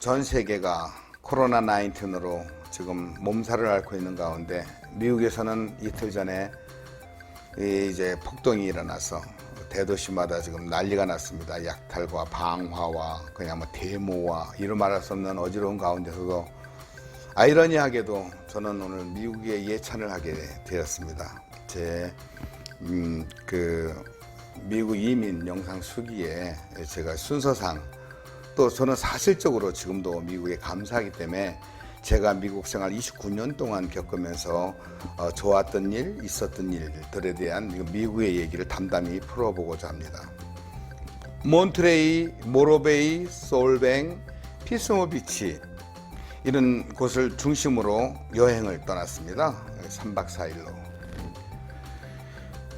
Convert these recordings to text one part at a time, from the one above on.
전 세계가 코로나 19으로 지금 몸살을 앓고 있는 가운데 미국에서는 이틀 전에 이제 폭동이 일어나서 대도시마다 지금 난리가 났습니다. 약탈과 방화와 그냥 뭐 데모와 이루 말할 수 없는 어지러운 가운데서도 아이러니하게도 저는 오늘 미국에 예찬을 하게 되었습니다. 미국 이민 영상 수기에 제가 순서상 또 저는 사실적으로 지금도 미국에 감사하기 때문에 제가 미국 생활 29년 동안 겪으면서 좋았던 일, 있었던 일들에 대한 미국의 얘기를 담담히 풀어보고자 합니다. 몬트레이, 모로베이, 솔뱅, 피스모비치 이런 곳을 중심으로 여행을 떠났습니다. 3박 4일로.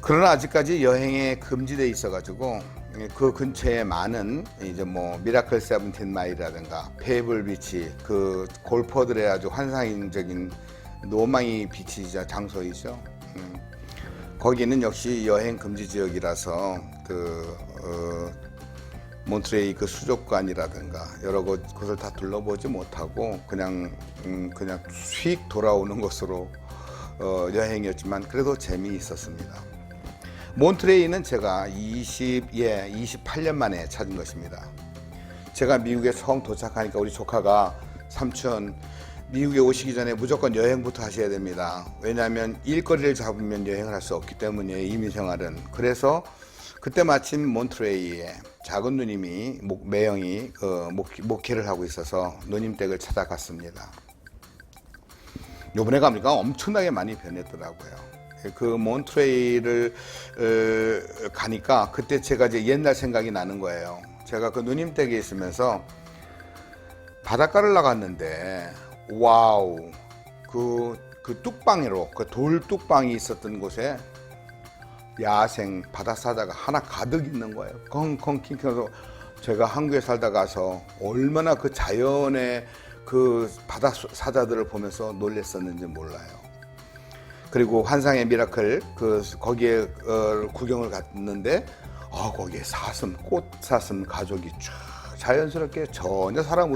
그러나 아직까지 여행에 금지되어 있어가지고 그 근처에 많은 이제 뭐 미라클 세븐틴 마일이라든가 페이블 비치 그 골퍼들의 아주 환상적인 노망이 비치자 장소이죠. 거기는 역시 여행 금지 지역이라서 몬트레이 그 수족관이라든가 여러 곳을 다 둘러보지 못하고 그냥 휙 돌아오는 것으로 여행이었지만 그래도 재미있었습니다. 몬트레이는 제가 28년 만에 찾은 것입니다. 제가 미국에 처음 도착하니까 우리 조카가 삼촌 미국에 오시기 전에 무조건 여행부터 하셔야 됩니다. 왜냐하면 일거리를 잡으면 여행을 할 수 없기 때문이에요. 이민생활은. 그래서 그때 마침 몬트레이에 작은 누님이 매형이 목회를 하고 있어서 누님 댁을 찾아갔습니다. 요번에 가니까 엄청나게 많이 변했더라고요. 그 몬트레이를 가니까 그때 제가 이제 옛날 생각이 나는 거예요. 제가 그 누님 댁에 있으면서 바닷가를 나갔는데 와우 그 뚝방으로 그 돌 뚝방이 있었던 곳에 야생 바다사자가 하나 가득 있는 거예요. 컹컹 킹킹해서 제가 한국에 살다 가서 얼마나 그 자연의 그 바다사자들을 보면서 놀랬었는지 몰라요. 그리고 환상의 미라클 거기에 구경을 갔는데 거기에 꽃 사슴 가족이 쫙 자연스럽게 전혀 사람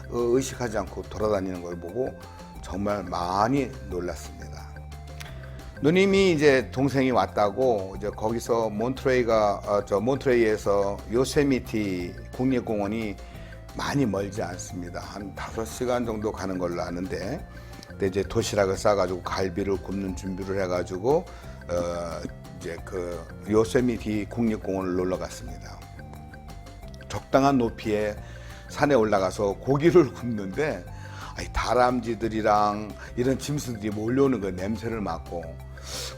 의식하지 않고 돌아다니는 걸 보고 정말 많이 놀랐습니다. 누님이 이제 동생이 왔다고 이제 거기서 몬트레이에서 요세미티 국립공원이 많이 멀지 않습니다. 한 5시간 정도 가는 걸로 아는데 그때 이제 도시락을 싸가지고 갈비를 굽는 준비를 해가지고 이제 그 요세미티 국립공원을 놀러 갔습니다. 적당한 높이에 산에 올라가서 고기를 굽는데 다람쥐들이랑 이런 짐승들이 몰려오는 그 냄새를 맡고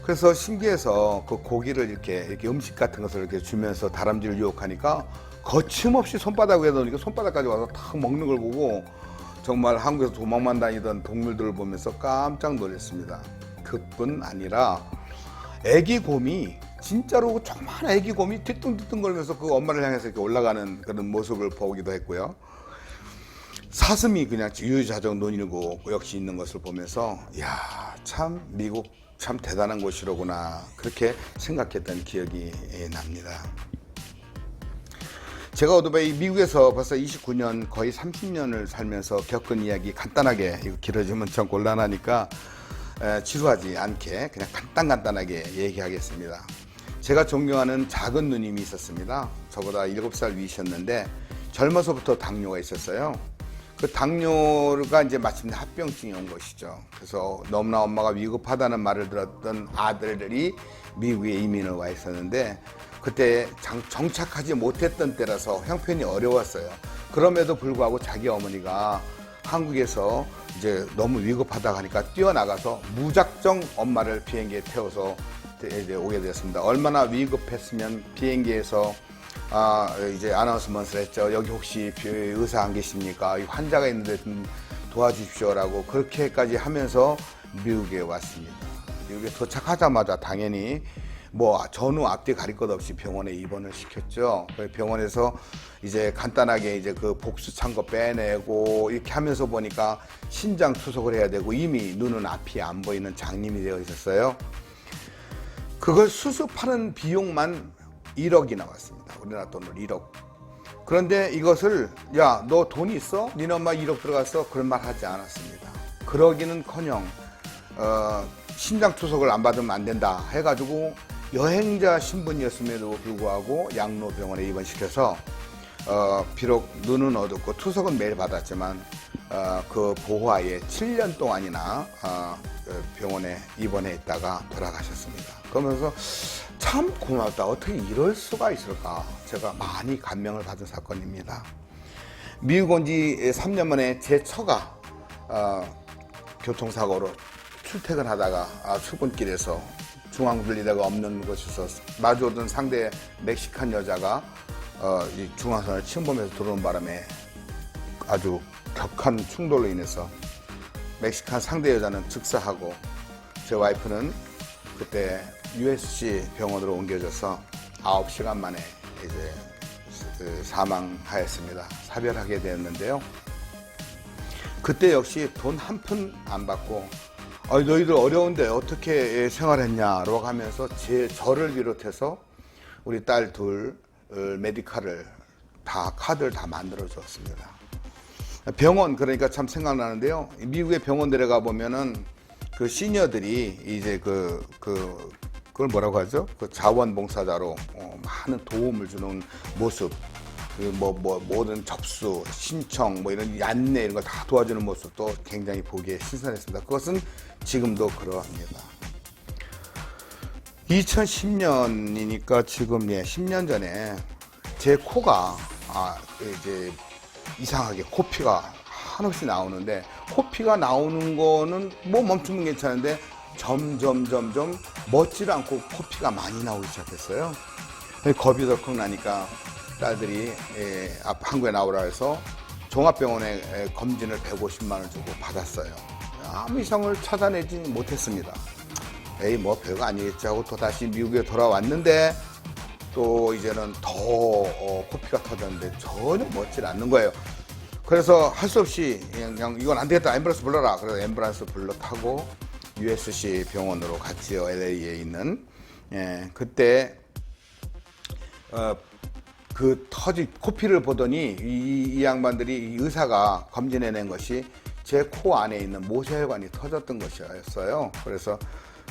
그래서 신기해서 그 고기를 이렇게 음식 같은 것을 이렇게 주면서 다람쥐를 유혹하니까 거침없이 손바닥 위에 넣으니까 손바닥까지 와서 탁 먹는 걸 보고 정말 한국에서 도망만 다니던 동물들을 보면서 깜짝 놀랐습니다. 그뿐 아니라 애기 곰이 진짜로 조그만 애기 곰이 뒤뚱뒤뚱 거리면서 그 엄마를 향해서 이렇게 올라가는 그런 모습을 보기도 했고요. 사슴이 그냥 유유자적 논이고 역시 있는 것을 보면서 참 미국 참 대단한 곳이로구나 그렇게 생각했던 기억이 납니다. 제가 오토바이 미국에서 벌써 29년 거의 30년을 살면서 겪은 이야기 간단하게 이거 길어지면 좀 곤란하니까 지루하지 않게 그냥 간단하게 얘기하겠습니다. 제가 존경하는 작은 누님이 있었습니다. 저보다 7살 위셨는데 젊어서부터 당뇨가 있었어요. 그 당뇨가 이제 마침내 합병증이 온 것이죠. 그래서 너무나 엄마가 위급하다는 말을 들었던 아들들이 미국에 이민을 와 있었는데 그때 정착하지 못했던 때라서 형편이 어려웠어요. 그럼에도 불구하고 자기 어머니가 한국에서 이제 너무 위급하다고 하니까 뛰어나가서 무작정 엄마를 비행기에 태워서 이제 오게 되었습니다. 얼마나 위급했으면 비행기에서 이제 아나운스먼트를 했죠. 여기 혹시 의사 안 계십니까? 환자가 있는데 좀 도와주십시오라고 그렇게까지 하면서 미국에 왔습니다. 미국에 도착하자마자 당연히 뭐 전후 앞뒤 가릴 것 없이 병원에 입원을 시켰죠. 병원에서 이제 간단하게 이제 그 복수 찬 거 빼내고 이렇게 하면서 보니까 신장 투석을 해야 되고 이미 눈은 앞이 안 보이는 장님이 되어 있었어요. 그걸 수습하는 비용만 1억이 나왔습니다. 우리나라 돈으로 1억. 그런데 이것을 야, 너 돈 있어? 니네 엄마 1억 들어갔어? 그런 말 하지 않았습니다. 그러기는커녕 심장 투석을 안 받으면 안 된다 해가지고 여행자 신분이었음에도 불구하고 양로병원에 입원시켜서 비록 눈은 어둡고 투석은 매일 받았지만 그 보호하에 7년 동안이나 병원에 입원해 있다가 돌아가셨습니다. 그러면서 참 고맙다. 어떻게 이럴 수가 있을까? 제가 많이 감명을 받은 사건입니다. 미국 온 지 3년 만에 제 처가 교통사고로 출퇴근하다가 출근길에서 중앙분리대가 없는 곳에서 마주오던 상대 멕시칸 여자가 이 중앙선을 침범해서 들어오는 바람에 아주 격한 충돌로 인해서 멕시칸 상대 여자는 즉사하고 제 와이프는 그때 USC 병원으로 옮겨져서 9시간 만에 이제 사망하였습니다. 사별하게 되었는데요. 그때 역시 돈 한 푼 안 받고 너희들 어려운데 어떻게 생활했냐라고 하면서 저를 비롯해서 우리 딸 둘 메디칼을 다 카드를 다 만들어 주었습니다. 병원 그러니까 참 생각나는데요. 미국의 병원 데려가 보면은 그 시니어들이 이제 그걸 뭐라고 하죠? 그 자원봉사자로 많은 도움을 주는 모습, 모든 접수, 신청, 이런 안내 이런 걸 다 도와주는 모습도 굉장히 보기에 신선했습니다. 그것은 지금도 그러합니다. 2010년이니까 지금 10년 전에 제 코가 이제 이상하게 코피가 한없이 나오는데 코피가 나오는 거는 뭐 멈추면 괜찮은데 점점 멋지지 않고 코피가 많이 나오기 시작했어요. 겁이 덜컥 나니까 딸들이 한국에 나오라 해서 종합병원에 검진을 150만 원 주고 받았어요. 아무 이상을 찾아내지 못했습니다. 뭐 별거 아니겠지 하고 또 다시 미국에 돌아왔는데 또 이제는 더 코피가 터졌는데 전혀 멋지지 않는 거예요. 그래서 할 수 없이 그냥 이건 안 되겠다, 앰뷸런스 불러라. 그래서 앰뷸런스 불러 타고 USC 병원으로 갔지요. LA에 있는. 그때 그 터진 코피를 보더니 이 양반들이 이 의사가 검진해낸 것이 제 코 안에 있는 모세혈관이 터졌던 것이었어요. 그래서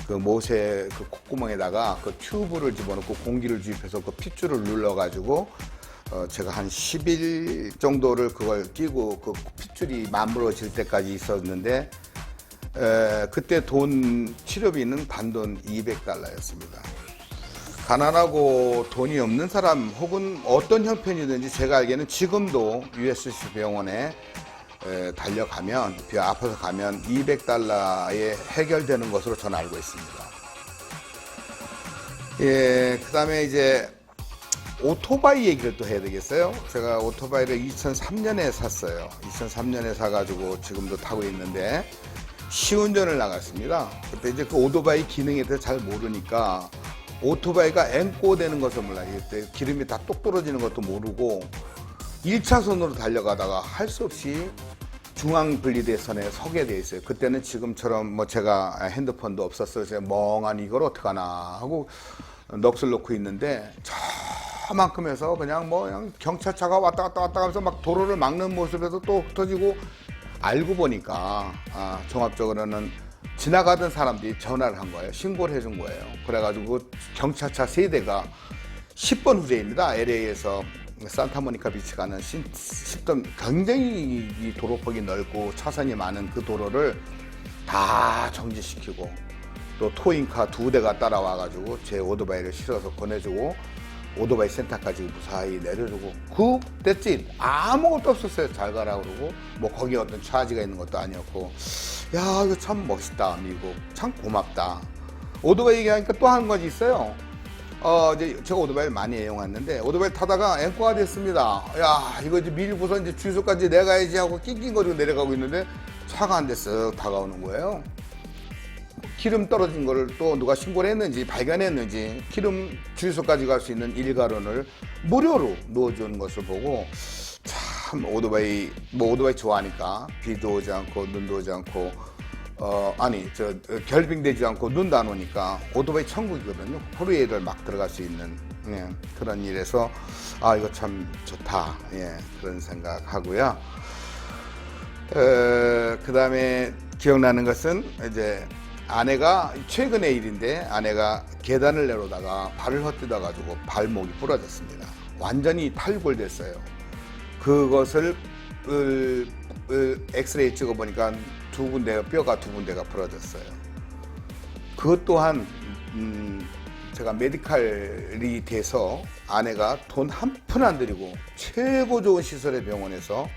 그 모세 그 콧구멍에다가 그 튜브를 집어넣고 공기를 주입해서 그 핏줄을 눌러가지고 제가 한 10일 정도를 그걸 끼고 그 핏줄이 만들어질 때까지 있었는데 그때 치료비는 단돈 $200였습니다. 가난하고 돈이 없는 사람 혹은 어떤 형편이든지 제가 알기에는 지금도 USC 병원에 달려가면 아파서 가면 $200에 해결되는 것으로 저는 알고 있습니다. 그 다음에 이제 오토바이 얘기를 또 해야 되겠어요. 제가 오토바이를 2003년에 샀어요. 2003년에 사가지고 지금도 타고 있는데 시운전을 나갔습니다. 그때 이제 그 오토바이 기능에 대해서 잘 모르니까 오토바이가 앵꼬되는 것을 몰라요. 그때 기름이 다 똑 떨어지는 것도 모르고 1차선으로 달려가다가 할 수 없이 중앙 분리대선에 서게 돼 있어요. 그때는 지금처럼 제가 핸드폰도 없었어요. 제가 멍하니 이걸 어떡하나 하고 넋을 놓고 있는데 저만큼에서 그냥 경찰차가 왔다 갔다 하면서 막 도로를 막는 모습에서 또 흩어지고 알고 보니까 종합적으로는 지나가던 사람들이 전화를 한 거예요. 신고를 해준 거예요. 그래가지고 경찰차 3대가 10번 후제입니다. LA에서 산타모니카 비치 가는 10번 굉장히 이 도로폭이 넓고 차선이 많은 그 도로를 다 정지시키고 또 토잉카 2대가 따라와가지고 제 오토바이를 실어서 보내주고 오토바이 센터까지 무사히 내려주고 그랬지 아무것도 없었어요. 잘 가라 그러고 거기에 어떤 차지가 있는 것도 아니었고 야 이거 참 멋있다. 미국 참 고맙다. 오토바이 얘기하니까 또 한 가지 있어요. 이제 제가 오토바이를 많이 애용했는데 오토바이 타다가 앵꼬가 됐습니다. 야 이거 이제 밀고서 이제 주유소까지 내가야지 하고 낑낑거리고 내려가고 있는데 차가 한 대 쓱 다가오는 거예요. 기름 떨어진 거를 또 누가 신고를 했는지 발견했는지 기름 주유소까지 갈 수 있는 1가론을 무료로 넣어주는 것을 보고 참 오토바이 좋아하니까 비도 오지 않고 눈도 오지 않고 결빙되지 않고 눈도 안 오니까 오토바이 천국이거든요. 호루에이를 막 들어갈 수 있는 예, 그런 일에서 이거 참 좋다. 예, 그런 생각하고요. 그 다음에 기억나는 것은 이제 아내가 최근의 일인데 아내가 계단을 내려다가 발을 헛디뎌 가지고 발목이 부러졌습니다. 완전히 탈골됐어요. 그것을 엑스레이 찍어 보니까 뼈가 두 군데가 부러졌어요. 그것 또한 제가 메디칼이 돼서 아내가 돈 한 푼 안 들이고 최고 좋은 시설의 병원에서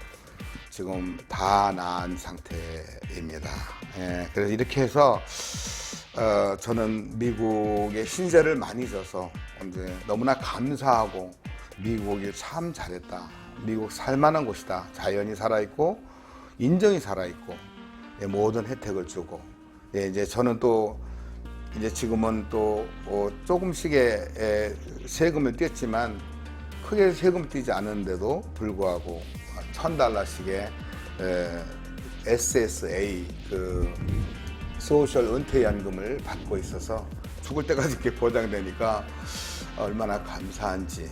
지금 다 나은 상태입니다. 예, 그래서 이렇게 해서 저는 미국의 신세를 많이 져서 이제 너무나 감사하고 미국이 참 잘했다. 미국 살만한 곳이다. 자연이 살아있고 인정이 살아있고 모든 혜택을 주고 이제 저는 또 이제 지금은 또 조금씩의 세금을 뗐지만 크게 세금 떼지 않은데도 불구하고 $1,000씩의 SSA 그 소셜 은퇴연금을 받고 있어서 죽을 때까지 이렇게 보장되니까 얼마나 감사한지.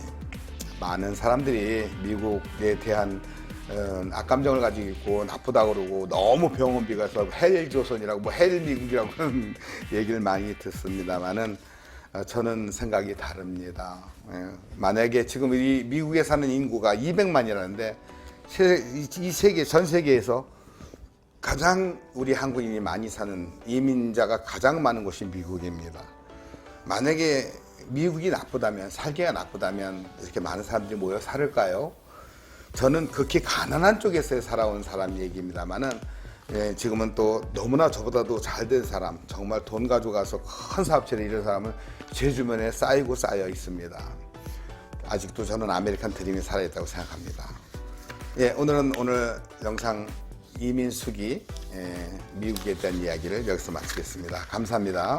많은 사람들이 미국에 대한 악감정을 가지고 있고 나쁘다고 그러고 너무 병원비가 서 헬조선이라고 뭐 헬미국이라고 그런 얘기를 많이 듣습니다만은 저는 생각이 다릅니다. 만약에 지금 이 미국에 사는 인구가 200만이라는데 이 세계 전 세계에서 가장 우리 한국인이 많이 사는 이민자가 가장 많은 곳이 미국입니다. 만약에 미국이 나쁘다면 살기가 나쁘다면 이렇게 많은 사람들이 모여 살을까요? 저는 극히 가난한 쪽에서 살아온 사람 얘기입니다만은 지금은 또 너무나 저보다도 잘 된 사람, 정말 돈 가져가서 큰 사업체를 이룬 사람은 제 주변에 쌓이고 쌓여 있습니다. 아직도 저는 아메리칸 드림이 살아있다고 생각합니다. 오늘 영상 이민수기 미국에 대한 이야기를 여기서 마치겠습니다. 감사합니다.